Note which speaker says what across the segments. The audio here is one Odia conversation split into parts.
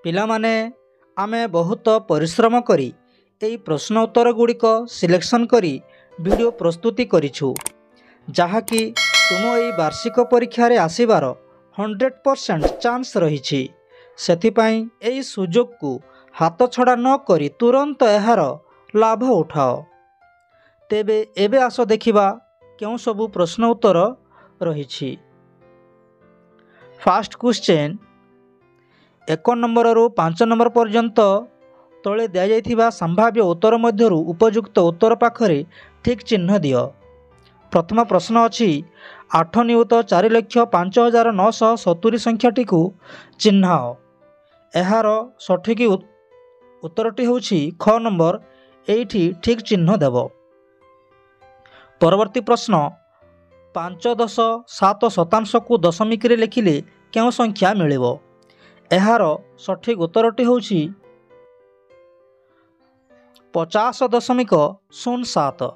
Speaker 1: ପିଲାମାନେ ଆମେ ବହୁତ ପରିଶ୍ରମ କରି ଏହି ପ୍ରଶ୍ନ ଉତ୍ତର ଗୁଡ଼ିକ ସିଲେକ୍ସନ୍ କରି ଭିଡ଼ିଓ ପ୍ରସ୍ତୁତି କରିଛୁ, ଯାହାକି ତୁମ ଏହି ବାର୍ଷିକ ପରୀକ୍ଷାରେ ଆସିବାର 100% ଚାନ୍ସ ରହିଛି। ସେଥିପାଇଁ ଏହି ସୁଯୋଗକୁ ହାତଛଡ଼ା ନ କରି ତୁରନ୍ତ ଏହାର ଲାଭ ଉଠାଅ। ତେବେ ଏବେ ଆସ ଦେଖିବା କେଉଁ ସବୁ ପ୍ରଶ୍ନ ଉତ୍ତର ରହିଛି। ଫାର୍ଷ୍ଟ କ୍ୱେଶ୍ଚନ୍, 1 ନମ୍ବରରୁ 5 ନମ୍ବର ପର୍ଯ୍ୟନ୍ତ ତଳେ ଦିଆଯାଇଥିବା ସମ୍ଭାବ୍ୟ ଉତ୍ତର ମଧ୍ୟରୁ ଉପଯୁକ୍ତ ଉତ୍ତର ପାଖରେ ଠିକ୍ ଚିହ୍ନ ଦିଅ। ପ୍ରଥମ ପ୍ରଶ୍ନ ଅଛି, 8 ନିୟୁତ 4,05,970 ସଂଖ୍ୟାଟିକୁ ଚିହ୍ନାଅ। ଏହାର ସଠିକ୍ ଉତ୍ତରଟି ହେଉଛି ଖ ନମ୍ବର, ଏଇଠି ଠିକ୍ ଚିହ୍ନ ଦେବ। ପରବର୍ତ୍ତୀ ପ୍ରଶ୍ନ, 5.7% ଦଶମିକରେ ଲେଖିଲେ କେଉଁ ସଂଖ୍ୟା ମିଳିବ? ଏହାର ସଠିକ୍ ଉତ୍ତରଟି ହେଉଛି 50.07।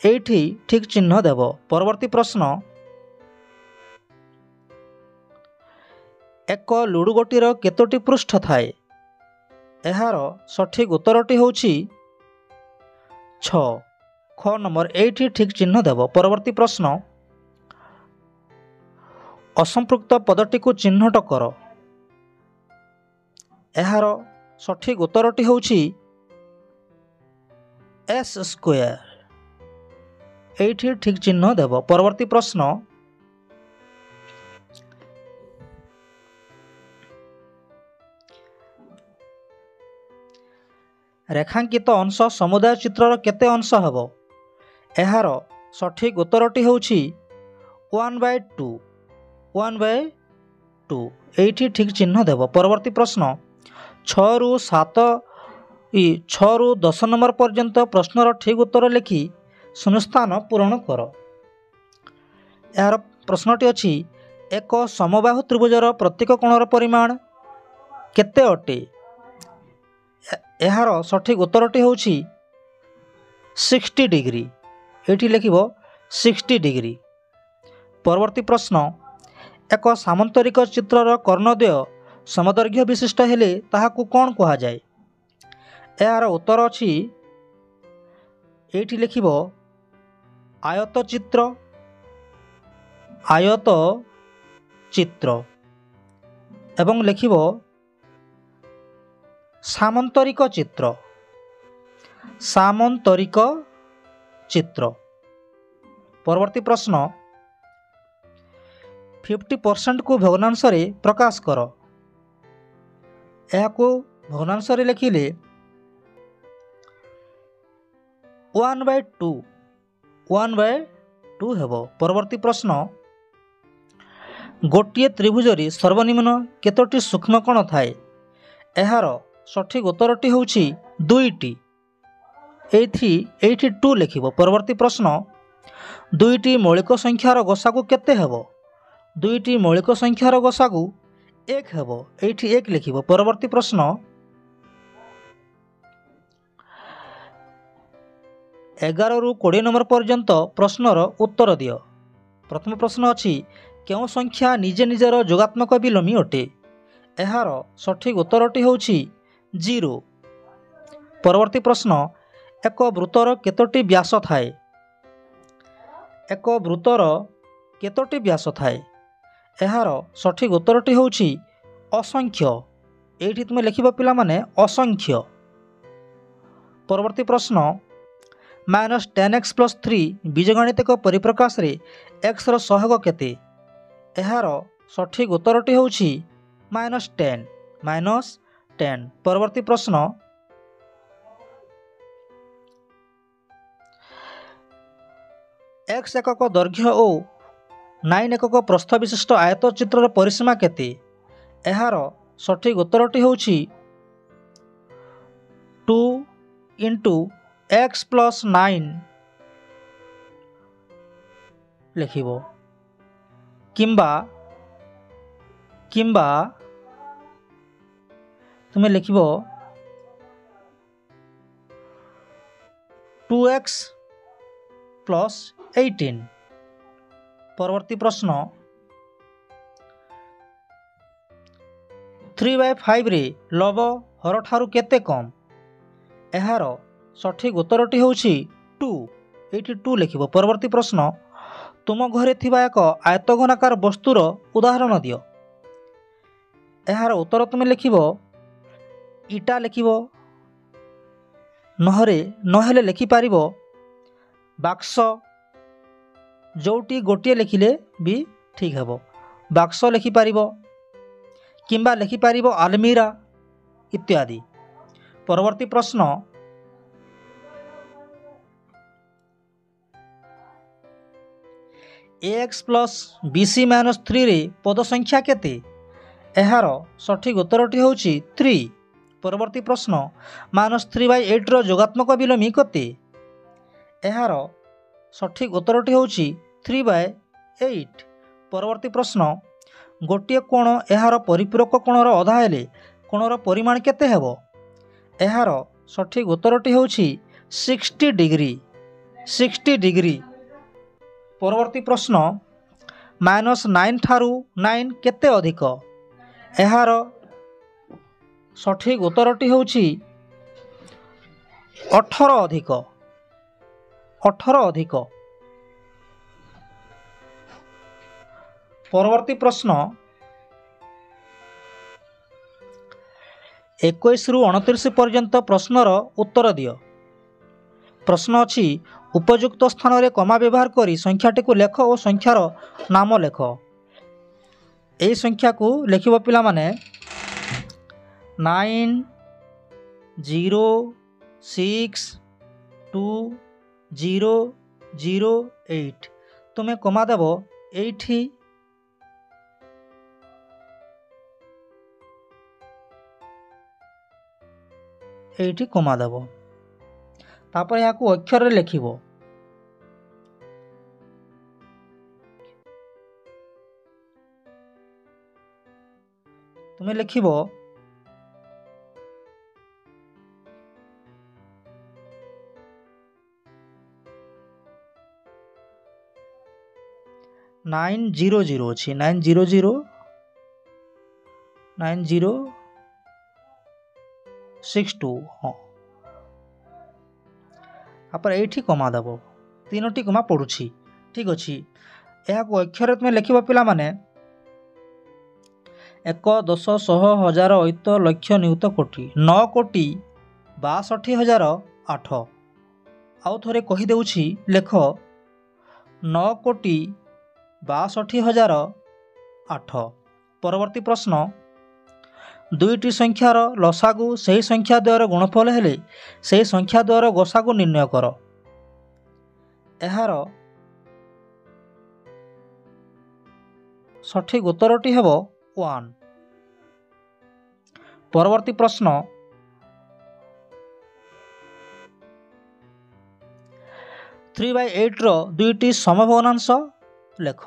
Speaker 1: ଏଇଠି ଠିକ୍ ଚିହ୍ନ ଦେବ। ପରବର୍ତ୍ତୀ ପ୍ରଶ୍ନ, ଏକ ଲୁଡ଼ୁ ଗୋଟିର କେତୋଟି ପୃଷ୍ଠ ଥାଏ? ଏହାର ସଠିକ୍ ଉତ୍ତରଟି ହେଉଛି 6। ଖ ନମ୍ବର, ଏଇଠି ଠିକ୍ ଚିହ୍ନ ଦେବ। ପରବର୍ତ୍ତୀ ପ୍ରଶ୍ନ, ଅସମ୍ପୃକ୍ତ ପଦଟିକୁ ଚିହ୍ନଟ କର। ଏହାର ସଠିକ୍ ଉତ୍ତରଟି ହେଉଛି S²। ଏଇଠି ଠିକ୍ ଚିହ୍ନ ଦେବ। ପରବର୍ତ୍ତୀ ପ୍ରଶ୍ନ, ରେଖାଙ୍କିତ ଅଂଶ ସମୁଦାୟ ଚିତ୍ରର କେତେ ଅଂଶ ହେବ? ଏହାର ସଠିକ୍ ଉତ୍ତରଟି ହେଉଛି 1/2। 1/2। ଏଇଠି ଠିକ୍ ଚିହ୍ନ ଦେବ। ପରବର୍ତ୍ତୀ ପ୍ରଶ୍ନ, 6ରୁ 10 ନମ୍ବର ପର୍ଯ୍ୟନ୍ତ ପ୍ରଶ୍ନର ଠିକ୍ ଉତ୍ତର ଲେଖି ଶୂନ୍ୟସ୍ଥାନ ପୂରଣ କର। ଏହାର ପ୍ରଶ୍ନଟି ଅଛି, ଏକ ସମବାହୁ ତ୍ରିଭୁଜର ପ୍ରତ୍ୟେକ କୋଣର ପରିମାଣ କେତେ ଅଟେ? ଏହାର ସଠିକ୍ ଉତ୍ତରଟି ହେଉଛି 60 ଡିଗ୍ରୀ। ଏଇଠି ଲେଖିବ 60 ଡିଗ୍ରୀ। ପରବର୍ତ୍ତୀ ପ୍ରଶ୍ନ, ଏକ ସାମନ୍ତରିକ ଚିତ୍ରର କର୍ଣ୍ଣଦ୍ୱୟ ସମଦୈର୍ଘ୍ୟ ବିଶିଷ୍ଟ ହେଲେ ତାହାକୁ କ'ଣ କୁହାଯାଏ? ଏହାର ଉତ୍ତର ଅଛି, ଏଇଠି ଲେଖିବ ଆୟତଚିତ୍ର। ଆୟତଚିତ୍ର ଏବଂ ଲେଖିବ ସାମନ୍ତରିକ ଚିତ୍ର। ସାମନ୍ତରିକ ଚିତ୍ର। ପରବର୍ତ୍ତୀ ପ୍ରଶ୍ନ, 50%କୁ ଭଗ୍ନାଂଶରେ ପ୍ରକାଶ କର। ଏହାକୁ ଭଗ୍ନାଂଶରେ ଲେଖିଲେ 1/2। 1/2 ହେବ। ପରବର୍ତ୍ତୀ ପ୍ରଶ୍ନ, ଗୋଟିଏ ତ୍ରିଭୁଜରେ ସର୍ବନିମ୍ନ କେତୋଟି ସୂକ୍ଷ୍ମକୋଣ ଥାଏ? ଏହାର ସଠିକ୍ ଉତ୍ତରଟି ହେଉଛି 2ଟି। ଏଇଠି 2 ଲେଖିବ। ପରବର୍ତ୍ତୀ ପ୍ରଶ୍ନ, 2ଟି ମୌଳିକ ସଂଖ୍ୟାର ଗସାଗୁ କେତେ ହେବ? 2ଟି ମୌଳିକ ସଂଖ୍ୟାର ଗସାଗୁ 1 ହେବ। ଏଇଠି 1 ଲେଖିବ। ପରବର୍ତ୍ତୀ ପ୍ରଶ୍ନ, 11ରୁ 20 ନମ୍ବର ପର୍ଯ୍ୟନ୍ତ ପ୍ରଶ୍ନର ଉତ୍ତର ଦିଅ। ପ୍ରଥମ ପ୍ରଶ୍ନ ଅଛି, କେଉଁ ସଂଖ୍ୟା ନିଜେ ନିଜର ଯୋଗାତ୍ମକ ବିଲୋମୀ ଅଟେ? ଏହାର ସଠିକ୍ ଉତ୍ତରଟି ହେଉଛି 0। ପରବର୍ତ୍ତୀ ପ୍ରଶ୍ନ, ଏକ ବୃତ୍ତର କେତୋଟି ବ୍ୟାସ ଥାଏ? ଏକ ବୃତ୍ତର କେତୋଟି ବ୍ୟାସ ଥାଏ? ଏହାର ସଠିକ୍ ଉତ୍ତରଟି ହେଉଛି ଅସଂଖ୍ୟ। ଏଇଠି ତୁମେ ଲେଖିବ ପିଲାମାନେ ଅସଂଖ୍ୟ। ପରବର୍ତ୍ତୀ ପ୍ରଶ୍ନ, -10x + 3 ବୀଜଗାଣିତିକ ପରିପ୍ରକାଶରେ xର ସହଗ କେତେ? ଏହାର ସଠିକ୍ ଉତ୍ତରଟି ହେଉଛି -10। -10। ପରବର୍ତ୍ତୀ ପ୍ରଶ୍ନ, x ଏକକ ଦୈର୍ଘ୍ୟ ଓ 9 ଏକକ ପ୍ରସ୍ଥ ବିଶିଷ୍ଟ ଆୟତଚିତ୍ରର ପରିସୀମା କେତେ? ଏହାର ସଠିକ୍ ଉତ୍ତରଟି ହେଉଛି 2 × x + 9 ଲେଖିବ। କିମ୍ବା ତୁମେ ଲେଖିବ 2x + 18। ପରବର୍ତ୍ତୀ ପ୍ରଶ୍ନ, 3/5 ରେ ଲବ ହର ଠାରୁ କେତେ କମ୍? ଏହାର ସଠିକ୍ ଉତ୍ତରଟି ହେଉଛି 2। ଏଇଠି 2 ଲେଖିବ। ପରବର୍ତ୍ତୀ ପ୍ରଶ୍ନ, ତୁମ ଘରେ ଥିବା ଏକ ଆୟତଘନାକାର ବସ୍ତୁର ଉଦାହରଣ ଦିଅ। ଏହାର ଉତ୍ତର ତୁମେ ଲେଖିବ ଇଟା ଲେଖିବ, ନହେଲେ ଲେଖିପାରିବ ବାକ୍ସ, ଯେଉଁଟି ଗୋଟିଏ ଲେଖିଲେ ବି ଠିକ୍ ହେବ। ବାକ୍ସ ଲେଖିପାରିବ କିମ୍ବା ଲେଖିପାରିବ ଆଲମିରା ଇତ୍ୟାଦି। ପରବର୍ତ୍ତୀ ପ୍ରଶ୍ନ, ax ପ୍ଲସ୍ bc ମାଇନସ୍ 3ରେ ପଦ ସଂଖ୍ୟା କେତେ? ଏହାର ସଠିକ୍ ଉତ୍ତରଟି ହେଉଛି 3। ପରବର୍ତ୍ତୀ ପ୍ରଶ୍ନ, -3/8ର ଯୋଗାତ୍ମକ ବିଲୋମୀ କେତେ? ଏହାର ସଠିକ୍ ଉତ୍ତରଟି ହେଉଛି 3/8। ପରବର୍ତ୍ତୀ ପ୍ରଶ୍ନ, ଗୋଟିଏ କୋଣ ଏହାର ପରିପୂରକ କୋଣର ଅଧା ହେଲେ କୋଣର ପରିମାଣ କେତେ ହେବ? ଏହାର ସଠିକ୍ ଉତ୍ତରଟି ହେଉଛି 60 ଡିଗ୍ରୀ। 60 ଡିଗ୍ରୀ। ପରବର୍ତ୍ତୀ ପ୍ରଶ୍ନ, -9 ଠାରୁ 9 କେତେ ଅଧିକ? ଏହାର ସଠିକ୍ ଉତ୍ତରଟି ହେଉଛି 18 ଅଧିକ। 18 ଅଧିକ। ପରବର୍ତ୍ତୀ ପ୍ରଶ୍ନ, 21ରୁ 29 ପର୍ଯ୍ୟନ୍ତ ପ୍ରଶ୍ନର ଉତ୍ତର ଦିଅ। ପ୍ରଶ୍ନ ଅଛି, ଉପଯୁକ୍ତ ସ୍ଥାନରେ କମା ବ୍ୟବହାର କରି ସଂଖ୍ୟାଟିକୁ ଲେଖ ଓ ସଂଖ୍ୟାର ନାମ ଲେଖ। ଏହି ସଂଖ୍ୟାକୁ ଲେଖିବ ପିଲାମାନେ 90620008। ତୁମେ କମା ଦେବ ଏଇଠି, ଏଇଠି କମା ଦେବ। ତାପରେ ଏହାକୁ ଅକ୍ଷରରେ ଲେଖିବ। ତୁମେ ଲେଖିବ 900 ଅଛି, 9062। ହଁ, ତାପରେ ଏଇଠି କମା ଦେବ। 3ଟି କମା ପଡ଼ୁଛି। ଠିକ୍ ଅଛି। ଏହାକୁ ଅକ୍ଷରରେ ତୁମେ ଲେଖିବ ପିଲାମାନେ 1 10 100 1000 ଅୟୁତ ଲକ୍ଷ ନିୟୁତ କୋଟି 9,62,008। ଆଉ ଥରେ କହିଦେଉଛି, ଲେଖ 9,62,008। ପରବର୍ତ୍ତୀ ପ୍ରଶ୍ନ, ଦୁଇଟି ସଂଖ୍ୟାର ଲସାଗୁ ସେହି ସଂଖ୍ୟା ଦ୍ୱୟର ଗୁଣଫଳ ହେଲେ ସେହି ସଂଖ୍ୟା ଦ୍ୱୟର ଗସାଗୁ ନିର୍ଣ୍ଣୟ କର। ଏହାର ସଠିକ୍ ଉତ୍ତରଟି ହେବ 1। ପରବର୍ତ୍ତୀ ପ୍ରଶ୍ନ, 3/8ର ଦୁଇଟି ସମଭଗ୍ନାଂଶ ଲେଖ।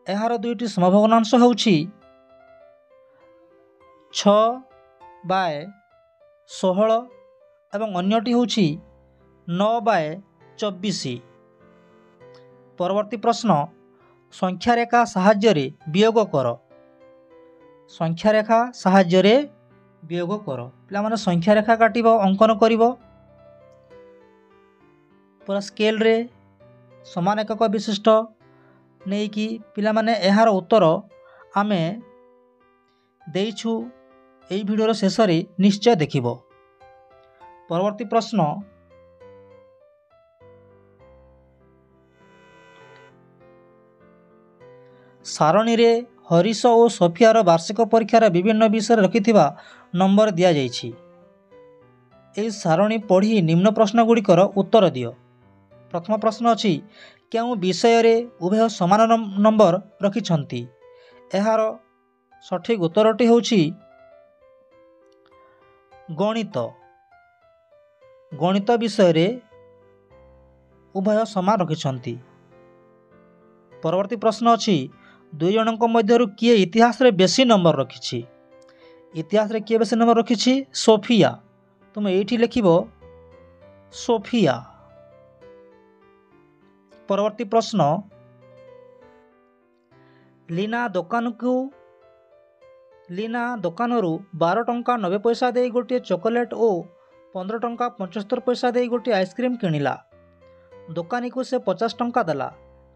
Speaker 1: ଏହାର ଦୁଇଟି ସମଭଗ୍ନାଂଶ ହେଉଛି 6/16 ଏବଂ ଅନ୍ୟଟି ହେଉଛି 9/24। ପରବର୍ତ୍ତୀ ପ୍ରଶ୍ନ, ସଂଖ୍ୟାରେଖା ସାହାଯ୍ୟରେ ବିୟୋଗ କର। ସଂଖ୍ୟାରେଖା ସାହାଯ୍ୟରେ ବିୟୋଗ କର। ପିଲାମାନେ ସଂଖ୍ୟାରେଖା କାଟିବ, ଅଙ୍କନ କରିବ ପୁରା ସ୍କେଲରେ ସମାନ ଏକକ ବିଶିଷ୍ଟ ନେଇକି। ପିଲାମାନେ ଏହାର ଉତ୍ତର ଆମେ ଦେଇଛୁ ଏହି ଭିଡ଼ିଓର ଶେଷରେ, ନିଶ୍ଚୟ ଦେଖିବ। ପରବର୍ତ୍ତୀ ପ୍ରଶ୍ନ, ସାରଣୀରେ ହରିଶ ଓ ସୋଫିଆର ବାର୍ଷିକ ପରୀକ୍ଷାର ବିଭିନ୍ନ ବିଷୟରେ ରଖିଥିବା ନମ୍ବର ଦିଆଯାଇଛି। ଏହି ସାରଣୀ ପଢ଼ି ନିମ୍ନ ପ୍ରଶ୍ନଗୁଡ଼ିକର ଉତ୍ତର ଦିଅ। ପ୍ରଥମ ପ୍ରଶ୍ନ ଅଛି, କେଉଁ ବିଷୟରେ ଉଭୟ ସମାନ ନମ୍ବର ରଖିଛନ୍ତି? ଏହାର ସଠିକ୍ ଉତ୍ତରଟି ହେଉଛି ଗଣିତ। ଗଣିତ ବିଷୟରେ ଉଭୟ ସମାନ ରଖିଛନ୍ତି। ପରବର୍ତ୍ତୀ ପ୍ରଶ୍ନ ଅଛି, ଦୁଇ ଜଣଙ୍କ ମଧ୍ୟରୁ କିଏ ଇତିହାସରେ ବେଶୀ ନମ୍ବର ରଖିଛି? ଇତିହାସରେ କିଏ ବେଶୀ ନମ୍ବର ରଖିଛି? ସୋଫିଆ। ତୁମେ ଏଇଠି ଲେଖିବ ସୋଫିଆ। ପରବର୍ତ୍ତୀ ପ୍ରଶ୍ନ, ଲିନା ଦୋକାନକୁ लीना दोकानरू 12 टंका 90 पैसा दे गोटे चॉकलेट और 15 टंका 75 पैसा दे गोटे आइसक्रीम किणिला। दोकानी को से 50 टंका देला।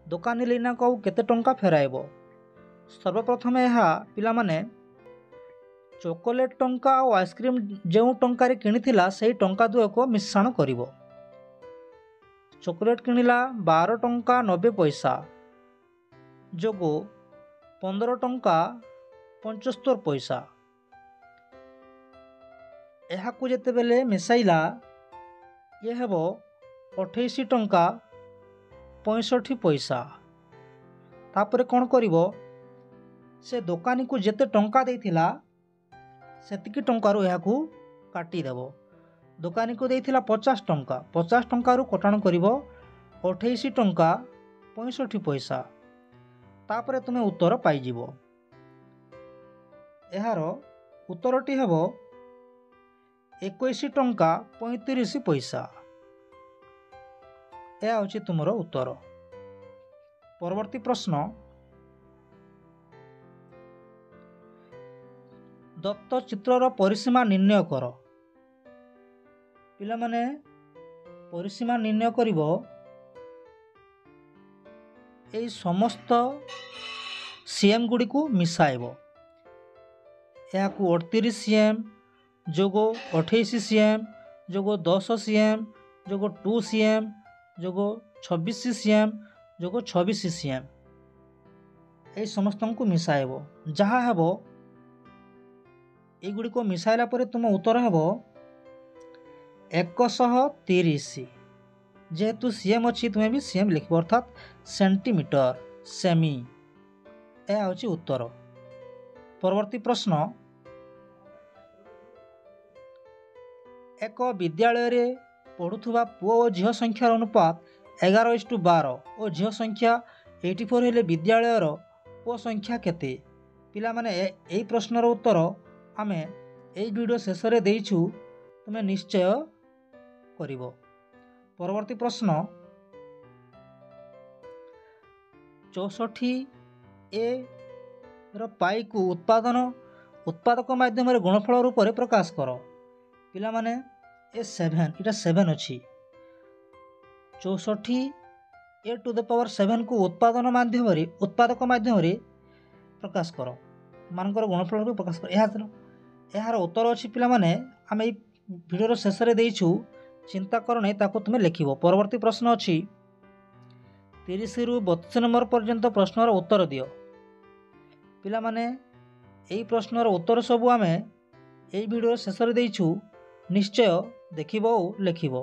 Speaker 1: दोकानी लीना को केते टंका फेराइब। सर्वप्रथम यह पिलामाने चॉकलेट टंका और आइसक्रीम जो टंकार किणिथिला से टंका दुए को मिश्रण करिवो। चॉकलेट किणिला 12 टंका 90 पैसा जोगो 15 टंका 75 पैसा। यहाकू जेतेबेले मिसाइला ये हेबो 28 टंका 65 पैसा। तापरे कौन करिवो से दोकानी को जेते टंका देथिला सेतिकी टंकारु यहाकू काटी देबो। दोकानी को देथिला 50 टंका, 50 टंकारु कटाण करिवो 28 टंका 65 पैसा। तापरे तुमे उत्तर पाई जिवो। एहार उत्तरटी हेबो 21 टंका 35 पैसा। यह होची तुमरो उत्तर। परवर्ती प्रश्न, दत्त चित्रर परिसीमा निर्णय कर। पिला माने परिसीमा निर्णय करिवो एई समस्त सीएम गुडी को मिसाइबो। याकू 38 सीएम जोगो 28 सीएम जोगो 10 सीएम जोगो 2 सीएम जोगो 26 सीएम जोगो 26 सीएम एई समस्त को मिसाइबो। जहा हेबो एगुड़ी को मिसाइला परे तुम उत्तर हेबो 130। जेहेतु सीएम अच्छी तुम्हें भी सीएम लिखो अर्थात सेंटीमीटर सेमी। यह होची उत्तर। परवर्ती प्रश्न, एक विद्यालय रे पढ़ुथुबा पुओ और झील संख्यार अनुपात 11:12 और झील संख्या 84 हेले विद्यालयर पुओ संख्या केते? पिला माने एई प्रश्नर उत्तर आमे एई वीडियो शेष रे देइछु, तुमे निश्चय करिवो। परवर्ती प्रश्न, 64 ए रो पाई को उत्पादक माध्यम गुणफल रूप में प्रकाश कर। पिला माने ए 7 इटा 7 अच्छी 64 ए टू द पावर 7 को उत्पादक माध्यम प्रकाश कर मानकर गुणफल रूप प्रकाश कर। यार उत्तर अच्छी पिला माने आम ये वीडियो शेष रे देइछु, चिंता कर नहीं ताको तुम लिखिबो। परवर्ती प्रश्न अच्छी 30 रु 32 नंबर पर्यंत प्रश्नर उत्तर दियो। पिला माने एई प्रश्नर उत्तर सबू आमे एई वीडियो शेष रे देइछु, निश्चय देखिबो और लिखिबो।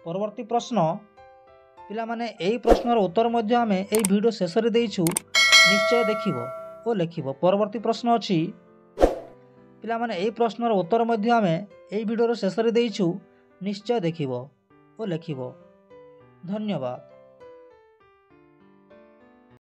Speaker 1: परवर्ती प्रश्न, पिला माने एई प्रश्नर उत्तर मध्य आमे एई वीडियो शेष रे देइछु, निश्चय देखिबो और लिखिबो। परवर्ती प्रश्न अच्छी पिला माने एई प्रश्नर उत्तर मध्य आमे एई वीडियो शेष रे देइछु, निश्चय देखिबो और लिखिबो। धन्यवाद।